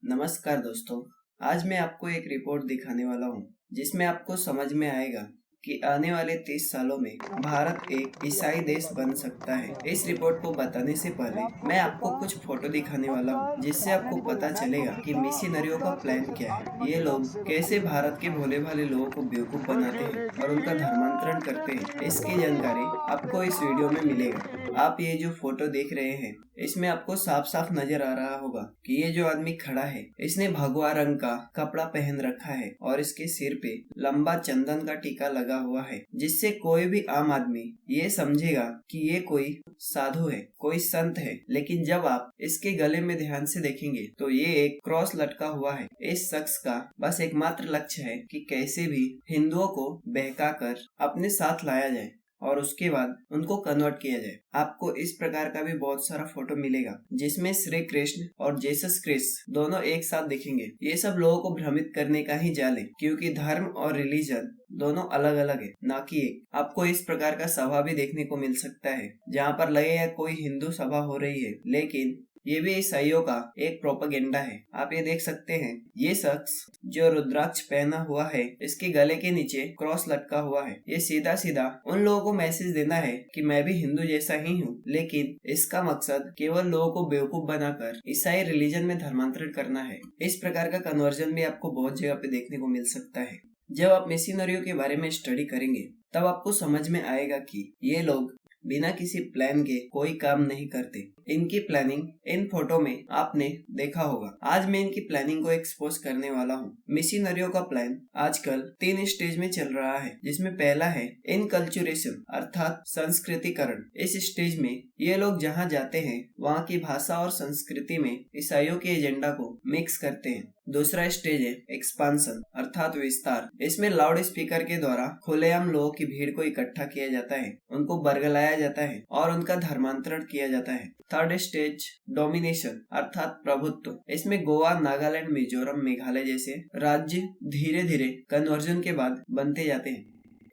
नमस्कार दोस्तों। आज मैं आपको एक रिपोर्ट दिखाने वाला हूँ जिसमें आपको समझ में आएगा कि आने वाले 30 सालों में भारत एक ईसाई देश बन सकता है। इस रिपोर्ट को बताने से पहले मैं आपको कुछ फोटो दिखाने वाला हूँ जिससे आपको पता चलेगा कि मिशनरियों का प्लान क्या है। ये लोग कैसे भारत के भोले भाले लोगों को बेवकूफ बनाते हैं और उनका धर्मांतरण करते हैं, इसकी जानकारी आपको इस वीडियो में मिलेगा। आप ये जो फोटो देख रहे हैं इसमें आपको साफ साफ नजर आ रहा होगा कि ये जो आदमी खड़ा है इसने भगवा रंग का कपड़ा पहन रखा है और इसके सिर पे लंबा चंदन का टीका लगा हुआ है, जिससे कोई भी आम आदमी ये समझेगा कि ये कोई साधु है, कोई संत है। लेकिन जब आप इसके गले में ध्यान से देखेंगे तो ये एक क्रॉस लटका हुआ है। इस शख्स का बस एकमात्र लक्ष्य है कि कैसे भी हिंदुओं को बहकाकर अपने साथ लाया जाए और उसके बाद उनको कन्वर्ट किया जाए। आपको इस प्रकार का भी बहुत सारा फोटो मिलेगा जिसमें श्री कृष्ण और जेसस क्रिस्ट दोनों एक साथ दिखेंगे। ये सब लोगों को भ्रमित करने का ही जाल है, क्योंकि धर्म और रिलीजन दोनों अलग अलग है, ना कि एक। आपको इस प्रकार का सभा भी देखने को मिल सकता है जहाँ पर लगेगा कोई हिंदू सभा हो रही है, लेकिन ये भी ईसाइयों का एक प्रोपेगेंडा है। आप ये देख सकते हैं, ये शख्स जो रुद्राक्ष पहना हुआ है इसके गले के नीचे क्रॉस लटका हुआ है। ये सीधा सीधा उन लोगों को मैसेज देना है कि मैं भी हिंदू जैसा ही हूँ, लेकिन इसका मकसद केवल लोगों को बेवकूफ बनाकर ईसाई रिलीजन में धर्मांतरण करना है। इस प्रकार का कन्वर्जन भी आपको बहुत जगह पे देखने को मिल सकता है। जब आप मिशनरियों के बारे में स्टडी करेंगे तब आपको समझ में आएगा कि ये लोग बिना किसी प्लान के कोई काम नहीं करते। इनकी प्लानिंग इन फोटो में आपने देखा होगा। आज मैं इनकी प्लानिंग को एक्सपोज करने वाला हूँ। मिशनरियों का प्लान आजकल 3 स्टेज में चल रहा है, जिसमें पहला है इनकल्चुरेशन अर्थात संस्कृतिकरण। इस स्टेज में ये लोग जहाँ जाते हैं वहाँ की भाषा और संस्कृति में ईसाइयों के एजेंडा को मिक्स करते हैं। दूसरा स्टेज है एक्सपांशन अर्थात विस्तार। इसमें लाउड स्पीकर के द्वारा खुलेआम लोगों की भीड़ को इकट्ठा किया जाता है, उनको बरगलाया जाता है और उनका धर्मांतरण किया जाता है। थर्ड स्टेज डोमिनेशन अर्थात प्रभुत्व। इसमें गोवा, नागालैंड, मिजोरम, मेघालय जैसे राज्य धीरे धीरे कन्वर्जन के बाद बनते जाते हैं।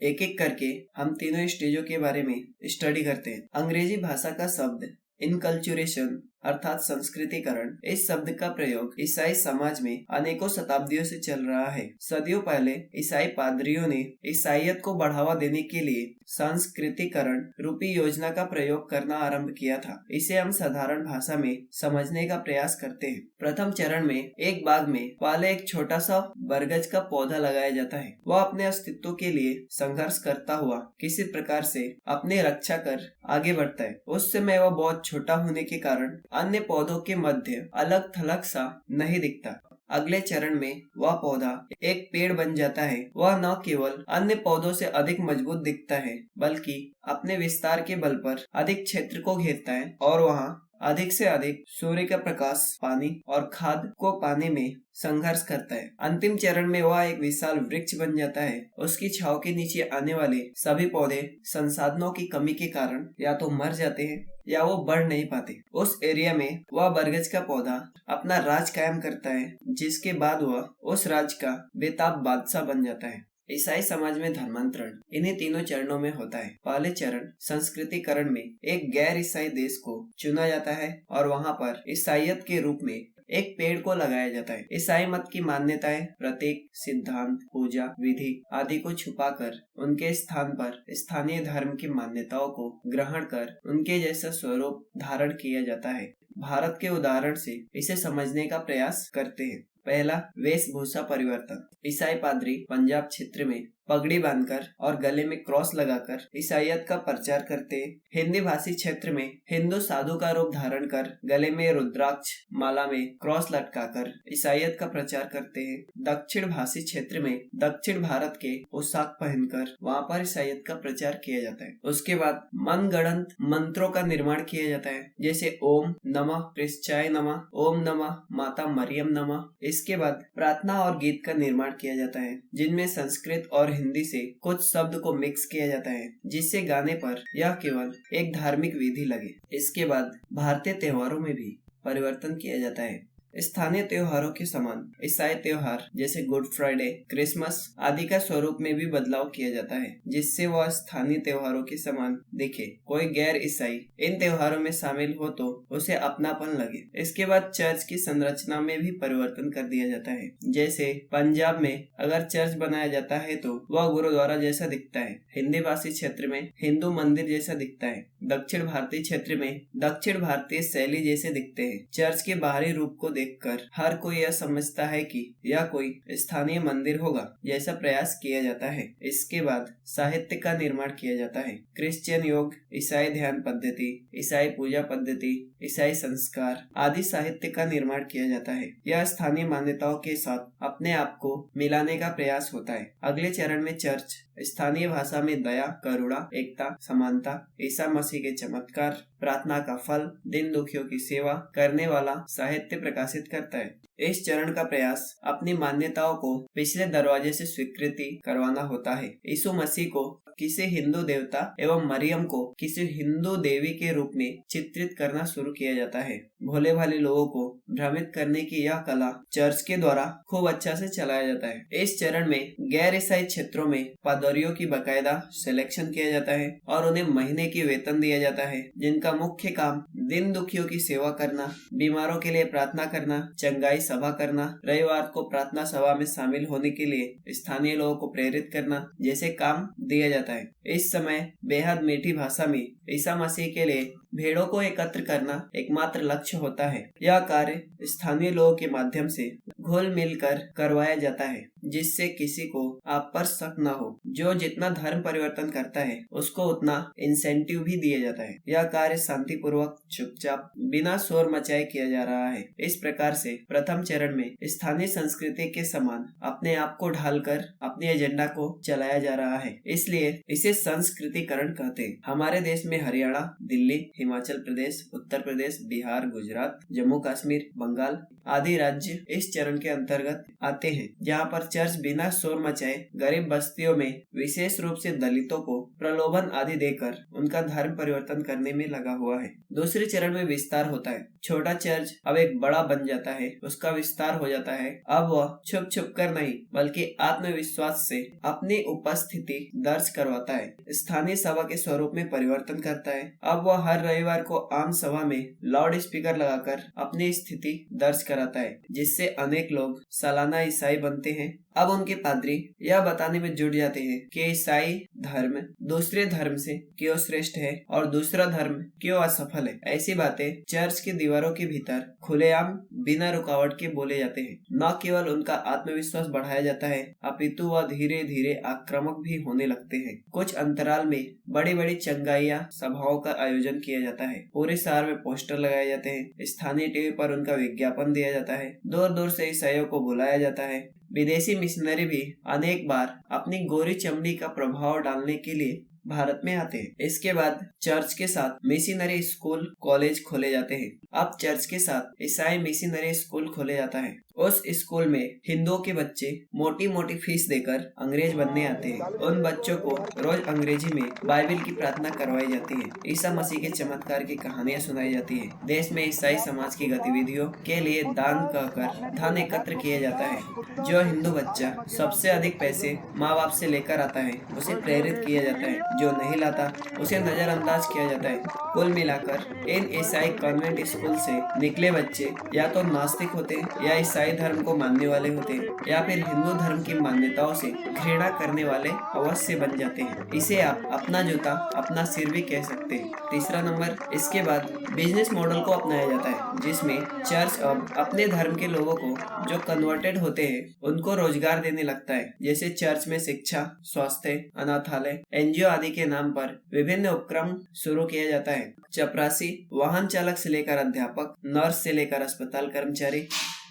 एक एक करके हम तीनों स्टेजों के बारे में स्टडी करते हैं। अंग्रेजी भाषा का शब्द इनकल्चुरेशन अर्थात संस्कृतिकरण, इस शब्द का प्रयोग ईसाई समाज में अनेकों शताब्दियों से चल रहा है। सदियों पहले ईसाई पादरियों ने ईसाईयत को बढ़ावा देने के लिए संस्कृतिकरण रूपी योजना का प्रयोग करना आरंभ किया था। इसे हम साधारण भाषा में समझने का प्रयास करते हैं। प्रथम चरण में एक बाग में पहले एक छोटा सा बरगद का पौधा लगाया जाता है। वह अपने अस्तित्व के लिए संघर्ष करता हुआ किसी प्रकार से अपनी रक्षा कर आगे बढ़ता है। उस समय वह बहुत छोटा होने के कारण अन्य पौधों के मध्य अलग थलग सा नहीं दिखता। अगले चरण में वह पौधा एक पेड़ बन जाता है। वह न केवल अन्य पौधों से अधिक मजबूत दिखता है, बल्कि अपने विस्तार के बल पर अधिक क्षेत्र को घेरता है और वहाँ अधिक से अधिक सूर्य का प्रकाश, पानी और खाद को पाने में संघर्ष करता है। अंतिम चरण में वह एक विशाल वृक्ष बन जाता है। उसकी छांव के नीचे आने वाले सभी पौधे संसाधनों की कमी के कारण या तो मर जाते हैं या वो बढ़ नहीं पाते। उस एरिया में वह बरगद का पौधा अपना राज कायम करता है, जिसके बाद वह उस राज का बेताब बादशाह बन जाता है। ईसाई समाज में धर्मांतरण इन्हीं तीनों चरणों में होता है। पहले चरण संस्कृतिकरण में एक गैर ईसाई देश को चुना जाता है और वहाँ पर ईसाईयत के रूप में एक पेड़ को लगाया जाता है। ईसाई मत की मान्यताएं, प्रतीक, सिद्धांत, पूजा विधि आदि को छुपाकर उनके स्थान पर स्थानीय धर्म की मान्यताओं को ग्रहण कर उनके जैसा स्वरूप धारण किया जाता है। भारत के उदाहरण से इसे समझने का प्रयास करते हैं। पहला, वेशभूषा परिवर्तन। ईसाई पादरी पंजाब क्षेत्र में पगड़ी बांधकर और गले में क्रॉस लगाकर ईसाईयत का प्रचार करते हैं। हिंदी भाषी क्षेत्र में हिंदू साधु का रूप धारण कर गले में रुद्राक्ष माला में क्रॉस लटकाकर ईसाईयत का प्रचार करते हैं। दक्षिण भाषी क्षेत्र में दक्षिण भारत के पोशाक पहनकर वहाँ पर ईसाईयत का प्रचार किया जाता है। उसके बाद मनगढ़ंत मंत्रों का निर्माण किया जाता है, जैसे ओम नमः कृष्णाय नमः, ओम नमः माता मरियम नमः। इसके बाद प्रार्थना और गीत का निर्माण किया जाता है, जिनमें संस्कृत और हिंदी से कुछ शब्द को मिक्स किया जाता है, जिससे गाने पर यह केवल एक धार्मिक विधि लगे। इसके बाद भारतीय त्योहारों में भी परिवर्तन किया जाता है। स्थानीय त्योहारों के समान ईसाई त्योहार जैसे गुड फ्राइडे, क्रिसमस आदि का स्वरूप में भी बदलाव किया जाता है, जिससे वह स्थानीय त्योहारों के समान दिखे। कोई गैर ईसाई इन त्योहारों में शामिल हो तो उसे अपनापन लगे। इसके बाद चर्च की संरचना में भी परिवर्तन कर दिया जाता है। जैसे पंजाब में अगर चर्च बनाया जाता है तो वह गुरुद्वारा जैसा दिखता है, हिंदी भाषी क्षेत्र में हिंदू मंदिर जैसा दिखता है, दक्षिण भारतीय क्षेत्र में दक्षिण भारतीय शैली जैसे दिखते हैं। चर्च के बाहरी रूप को देखकर हर कोई यह समझता है कि यह कोई स्थानीय मंदिर होगा जैसा प्रयास किया जाता है। इसके बाद साहित्य का निर्माण किया जाता है। क्रिश्चियन योग, ईसाई ध्यान पद्धति, ईसाई पूजा पद्धति, ईसाई संस्कार आदि साहित्य का निर्माण किया जाता है। यह स्थानीय मान्यताओं के साथ अपने आप को मिलाने का प्रयास होता है। अगले चरण में चर्च स्थानीय भाषा में दया, करुणा, एकता, समानता, ईसा मसीह के चमत्कार, प्रार्थना का फल, दिन दुखियों की सेवा करने वाला साहित्य प्रकाशित करता है। इस चरण का प्रयास अपनी मान्यताओं को पिछले दरवाजे से स्वीकृति करवाना होता है। यीशु मसीह को किसी हिंदू देवता एवं मरियम को किसी हिंदू देवी के रूप में चित्रित करना शुरू किया जाता है। भोले भाले लोगों को भ्रमित करने की यह कला चर्च के द्वारा खूब अच्छा से चलाया जाता है। इस चरण में गैर ईसाई क्षेत्रों में पादरियों की बकायदा सिलेक्शन किया जाता है और उन्हें महीने की वेतन दिया जाता है, जिनका मुख्य काम दिन दुखियों की सेवा करना, बीमारों के लिए प्रार्थना करना, चंगाई सभा करना, रविवार को प्रार्थना सभा में शामिल होने के लिए स्थानीय लोगों को प्रेरित करना जैसे काम दिया जाता है। इस समय बेहद मीठी भाषा में ईसा मसीह के लिए भेड़ों को एकत्र करना एकमात्र लक्ष्य होता है। यह कार्य स्थानीय लोगों के माध्यम से घुल मिलकर करवाया जाता है, जिससे किसी को आप पर शक न हो। जो जितना धर्म परिवर्तन करता है उसको उतना इंसेंटिव भी दिया जाता है। यह कार्य शांतिपूर्वक, चुपचाप, बिना शोर मचाए किया जा रहा है। इस प्रकार से प्रथम चरण में स्थानीय संस्कृति के समान अपने आप को ढालकर अपने एजेंडा को चलाया जा रहा है, इसलिए इसे संस्कृतिकरण कहते हैं। हमारे देश में हरियाणा, दिल्ली, हिमाचल प्रदेश, उत्तर प्रदेश, बिहार, गुजरात, जम्मू कश्मीर, बंगाल आदि राज्य इस चरण के अंतर्गत आते हैं, जहाँ पर चर्च बिना शोर मचाए गरीब बस्तियों में विशेष रूप से दलितों को प्रलोभन आदि देकर उनका धर्म परिवर्तन करने में लगा हुआ है। दूसरे चरण में विस्तार होता है। छोटा चर्च अब एक बड़ा बन जाता है, उसका विस्तार हो जाता है। अब वह छुप छुप कर नहीं बल्कि आत्मविश्वास से अपनी उपस्थिति दर्ज करवाता है, स्थानीय सभा के स्वरूप में परिवर्तन करता है। अब वह हर रविवार को आम सभा में लाउड स्पीकर लगाकर अपनी स्थिति दर्ज कराता है, जिससे अनेक लोग सालाना ईसाई बनते हैं। अब उनके पादरी यह बताने में जुट जाते हैं कि ईसाई धर्म दूसरे धर्म से क्यों श्रेष्ठ है और दूसरा धर्म क्यों असफल है। ऐसी बातें चर्च के दीवारों के भीतर खुलेआम बिना रुकावट के बोले जाते हैं। न केवल उनका आत्मविश्वास बढ़ाया जाता है, अपितु वह धीरे धीरे आक्रामक भी होने लगते हैं। कुछ अंतराल में बड़ी बड़ी चंगाइयाँ सभाओं का आयोजन किया जाता है। पूरे शहर में पोस्टर लगाए जाते हैं। स्थानीय टीवी पर उनका विज्ञापन दिया जाता है। दूर दूर से ईसाइयों को बुलाया जाता है। विदेशी मिशनरी भी अनेक बार अपनी गोरी चमड़ी का प्रभाव डालने के लिए भारत में आते हैं। इसके बाद चर्च के साथ मिशनरी स्कूल, कॉलेज खोले जाते हैं। अब चर्च के साथ ईसाई मिशनरी स्कूल खोले जाता है। उस स्कूल में हिंदुओं के बच्चे मोटी मोटी फीस देकर अंग्रेज बनने आते हैं। उन बच्चों को रोज अंग्रेजी में बाइबल की प्रार्थना करवाई जाती है। ईसा मसीह के चमत्कार की कहानियां सुनाई जाती है। देश में ईसाई समाज की गतिविधियों के लिए दान कहकर धन एकत्र किया जाता है। जो हिंदू बच्चा सबसे अधिक पैसे माँ बाप से लेकर आता है उसे प्रेरित किया जाता है, जो नहीं लाता उसे नजरअंदाज किया जाता है। कुल मिलाकर इन ईसाई कॉन्वेंट स्कूल से निकले बच्चे या तो नास्तिक होते हैं, या ईसाई धर्म को मानने वाले होते हैं, या फिर हिंदू धर्म की मान्यताओं से घृणा करने वाले अवश्य बन जाते हैं। इसे आप अपना जूता अपना सिर भी कह सकते हैं। तीसरा नंबर, इसके बाद बिजनेस मॉडल को अपनाया जाता है, जिसमें चर्च अब अपने धर्म के लोगों को जो कन्वर्टेड होते हैं उनको रोजगार देने लगता है। जैसे चर्च में शिक्षा, स्वास्थ्य, अनाथालय, एनजीओ आदि के नाम पर विभिन्न उपक्रम शुरू किया जाता है। चपरासी, वाहन चालक से लेकर अध्यापक, नर्स से लेकर अस्पताल कर्मचारी,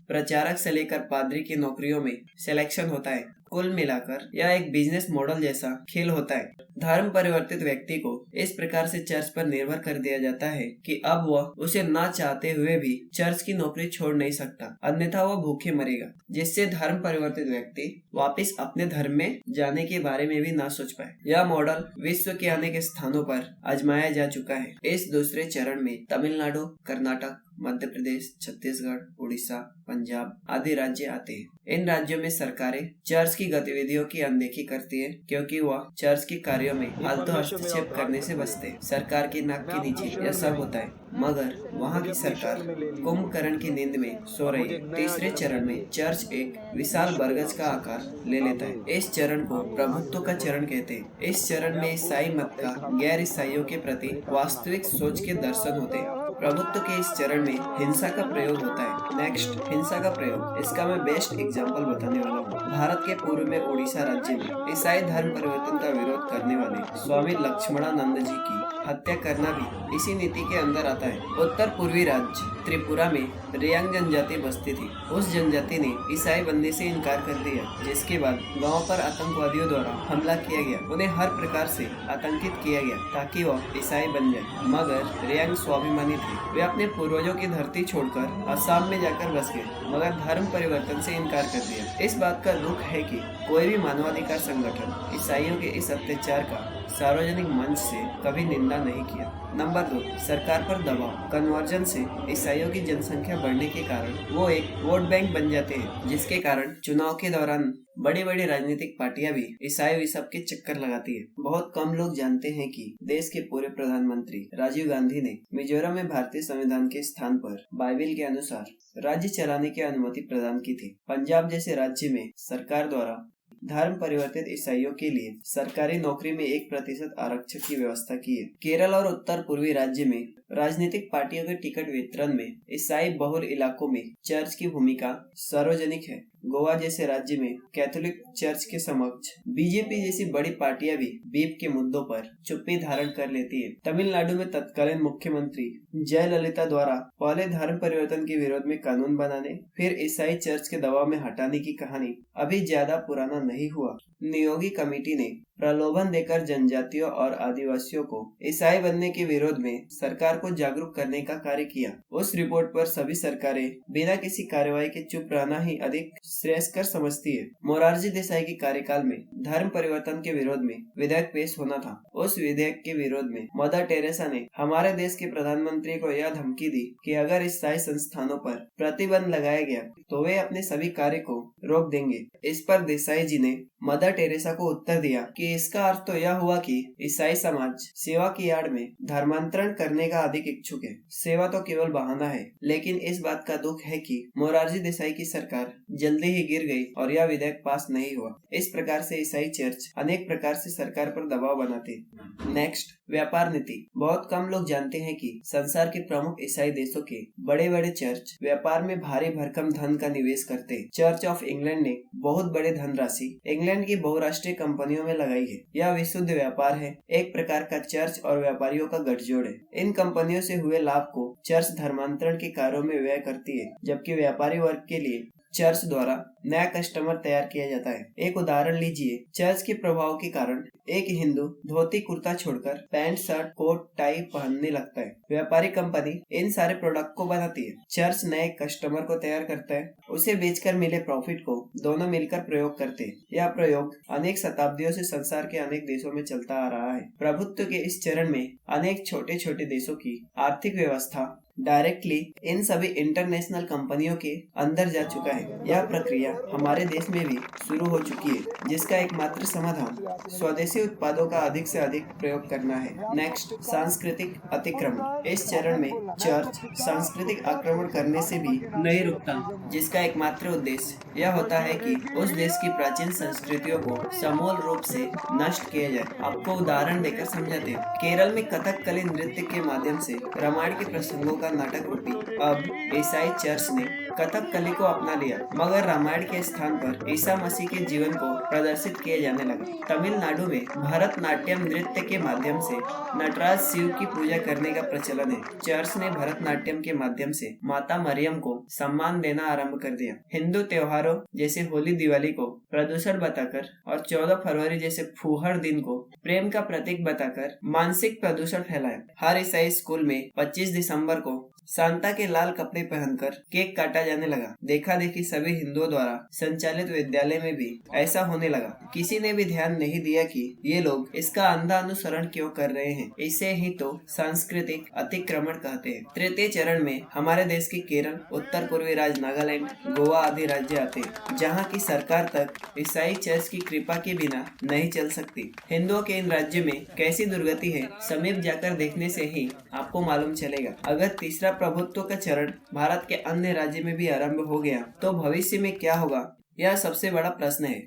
प्रचारक से लेकर पादरी की नौकरियों में सिलेक्शन होता है। कुल मिलाकर यह एक बिजनेस मॉडल जैसा खेल होता है। धर्म परिवर्तित व्यक्ति को इस प्रकार से चर्च पर निर्भर कर दिया जाता है कि अब वह उसे ना चाहते हुए भी चर्च की नौकरी छोड़ नहीं सकता, अन्यथा वह भूखे मरेगा, जिससे धर्म परिवर्तित व्यक्ति वापस अपने धर्म में जाने के बारे में भी ना सोच पाए। यह मॉडल विश्व के अनेक स्थानों पर आजमाया जा चुका है। इस दूसरे चरण में तमिलनाडु, कर्नाटक, मध्य प्रदेश, छत्तीसगढ़, उड़ीसा, पंजाब आदि राज्य आते हैं। इन राज्यों में सरकारें चर्च की गतिविधियों की अनदेखी करती है, क्योंकि वह चर्च के कार्यों में फालतू हस्तक्षेप करने से बचते हैं। सरकार की नाक के नीचे यह सब होता है, मगर वहाँ की सरकार कुंभकर्ण की नींद में सो रही है। तीसरे चरण में चर्च एक विशाल बरगद का आकार ले लेता है। इस चरण को प्रभुत्व का चरण कहते हैं। इस चरण में ईसाई मत का गैर ईसाइयों के प्रति वास्तविक सोच के दर्शन होते हैं। प्रभुत्व के इस चरण में हिंसा का प्रयोग होता है। नेक्स्ट, हिंसा का प्रयोग, इसका मैं बेस्ट एग्जांपल बताने वाला हूँ। भारत के पूर्व में उड़ीसा राज्य में ईसाई धर्म परिवर्तन का विरोध करने वाले स्वामी लक्ष्मणानंद जी की हत्या करना भी इसी नीति के अंदर आता है। उत्तर पूर्वी राज्य त्रिपुरा में रेयांग जनजाति बसती थी। उस जनजाति ने ईसाई बनने से इनकार कर दिया, जिसके बाद गांव पर आतंकवादियों द्वारा हमला किया गया। उन्हें हर प्रकार से आतंकित किया गया ताकि वह ईसाई बन जाए, मगर रेयांग स्वाभिमानी थे। वे अपने पूर्वजों की धरती छोड़कर असम में जाकर बस गए, मगर धर्म परिवर्तन से इनकार कर दिया। इस बात का दुख है कि कोई भी मानवाधिकार संगठन ईसाइयों के इस अत्याचार का सार्वजनिक मंच से कभी निंदा नहीं किया। नंबर 2, सरकार पर दबाव। कन्वर्जन से ईसाइयों की जनसंख्या बढ़ने के कारण वो एक वोट बैंक बन जाते हैं, जिसके कारण चुनाव के दौरान बड़ी बड़ी राजनीतिक पार्टियां भी ईसाई सब के चक्कर लगाती है। बहुत कम लोग जानते हैं कि देश के पूर्व प्रधानमंत्री राजीव गांधी ने मिजोरम में भारतीय संविधान के स्थान पर बाइबिल के अनुसार राज्य चलाने की अनुमति प्रदान की थी। पंजाब जैसे राज्य में सरकार द्वारा धर्म परिवर्तित ईसाइयों के लिए सरकारी नौकरी में 1% आरक्षण की व्यवस्था की है। केरल और उत्तर पूर्वी राज्य में राजनीतिक पार्टियों के टिकट वितरण में ईसाई बहुल इलाकों में चर्च की भूमिका सार्वजनिक है। गोवा जैसे राज्य में कैथोलिक चर्च के समक्ष बीजेपी जैसी बड़ी पार्टियां भी बीफ के मुद्दों पर चुप्पी धारण कर लेती है। तमिलनाडु में तत्कालीन मुख्यमंत्री जयललिता द्वारा पहले धर्म परिवर्तन के विरोध में कानून बनाने, फिर ईसाई चर्च के दबाव में हटाने की कहानी अभी ज्यादा पुराना नहीं हुआ। नियोगी कमेटी ने प्रलोभन देकर जनजातियों और आदिवासियों को ईसाई बनने के विरोध में सरकार को जागरूक करने का कार्य किया। उस रिपोर्ट पर सभी सरकारें बिना किसी कार्रवाई के चुप रहना ही अधिक श्रेयस्कर समझती है। मोरारजी देसाई के कार्यकाल में धर्म परिवर्तन के विरोध में विधेयक पेश होना था। उस विधेयक के विरोध में मदर टेरेसा ने हमारे देश के प्रधानमंत्री को यह धमकी दी कि अगर ईसाई संस्थानों पर प्रतिबंध लगाया गया तो वे अपने सभी कार्य को रोक देंगे। इस पर देसाई जी ने मदर टेरेसा को उत्तर दिया कि इसका अर्थ तो यह हुआ कि ईसाई समाज सेवा की आड़ में धर्मांतरण करने का अधिक इच्छुक है। सेवा तो केवल बहाना है। लेकिन इस बात का दुख है कि मोरारजी देसाई की सरकार जल्दी ही गिर गई और यह विधेयक पास नहीं हुआ। इस प्रकार से ईसाई चर्च अनेक प्रकार से सरकार पर दबाव बनाते। नेक्स्ट, व्यापार नीति। बहुत कम लोग जानते हैं कि संसार के प्रमुख ईसाई देशों के बड़े बड़े चर्च व्यापार में भारी भरकम धन का निवेश करते। चर्च ऑफ इंग्लैंड ने बहुत बड़े धनराशि इंग्लैंड की बहुराष्ट्रीय कंपनियों में लगाई है। यह विशुद्ध व्यापार है, एक प्रकार का चर्च और व्यापारियों का गठजोड़ है। इन कंपनियों से हुए लाभ को चर्च धर्मांतरण के कार्यों में व्यय करती है, जबकि व्यापारी वर्ग के लिए चर्च द्वारा नया कस्टमर तैयार किया जाता है। एक उदाहरण लीजिए। चर्च के प्रभाव के कारण एक हिंदू धोती कुर्ता छोड़कर पैंट शर्ट कोट टाई पहनने लगता है। व्यापारी कंपनी इन सारे प्रोडक्ट को बनाती है। चर्च नए कस्टमर को तैयार करता है, उसे बेचकर मिले प्रॉफिट को दोनों मिलकर प्रयोग करते हैं। यह प्रयोग अनेक शताब्दियों से संसार के अनेक देशों में चलता आ रहा है। प्रभुत्व के इस चरण में अनेक छोटे छोटे देशों की आर्थिक व्यवस्था डायरेक्टली इन सभी इंटरनेशनल कंपनियों के अंदर जा चुका है। यह प्रक्रिया हमारे देश में भी शुरू हो चुकी है, जिसका एकमात्र समाधान स्वदेशी उत्पादों का अधिक से अधिक प्रयोग करना है। नेक्स्ट, सांस्कृतिक अतिक्रमण। इस चरण में चर्च सांस्कृतिक आक्रमण करने से भी नहीं रुकता, जिसका एकमात्र उद्देश्य यह होता है कि उस देश की प्राचीन संस्कृतियों को समूल रूप से नष्ट किया जाए। आपको उदाहरण देकर समझाते हैं। केरल में कथकली नृत्य के माध्यम से रामायण के प्रसंगों का नाटक रूपी अब ईसाई चर्च ने कथकली को अपना लिया, मगर रामायण के स्थान पर ईसा मसीह के जीवन को प्रदर्शित किया जाने लगा। तमिलनाडु में भरतनाट्यम नृत्य के माध्यम से नटराज शिव की पूजा करने का प्रचलन है। चर्च ने भरतनाट्यम के माध्यम से माता मरियम को सम्मान देना आरंभ कर दिया। हिंदू त्योहारों जैसे होली दिवाली को प्रदूषण बताकर और 14 फरवरी जैसे फूहड़ दिन को प्रेम का प्रतीक बताकर मानसिक प्रदूषण फैलाया। हर ईसाई स्कूल में 25 दिसंबर को सांता के लाल कपड़े पहनकर केक काटा जाने लगा। देखा देखी सभी हिंदुओं द्वारा संचालित विद्यालय में भी ऐसा होने लगा। किसी ने भी ध्यान नहीं दिया कि ये लोग इसका अंधा अनुसरण क्यों कर रहे हैं। इसे ही तो सांस्कृतिक अतिक्रमण कहते हैं। तृतीय चरण में हमारे देश के केरल, उत्तर पूर्वी राज्य नागालैंड, गोवा आदि राज्य आते हैं, जहाँ की सरकार तक ईसाई चर्च की कृपा के बिना नहीं चल सकती। हिंदुओं के इन राज्य में कैसी दुर्गति है, समीप जाकर देखने से ही आपको मालूम चलेगा। अगर तीसरा प्रभुत्व का चरण भारत के अन्य राज्य में भी आरंभ हो गया तो भविष्य में क्या होगा, यह सबसे बड़ा प्रश्न है।